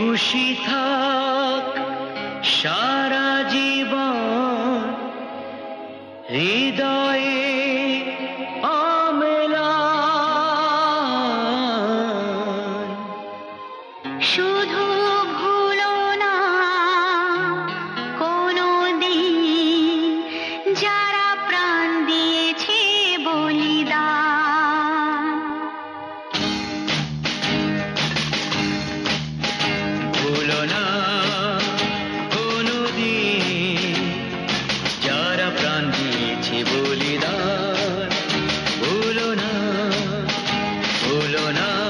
খুশি থাক সারা জীবন হৃদয়ে অম্লান। শুধু ভুলো না কোনো দিন যারা প্রাণ দিয়েছে বলিদান। ভুলো না কোনোদিন যারা প্রাণ দিয়েছে বলিদান। ভুলো না, ভুলো না।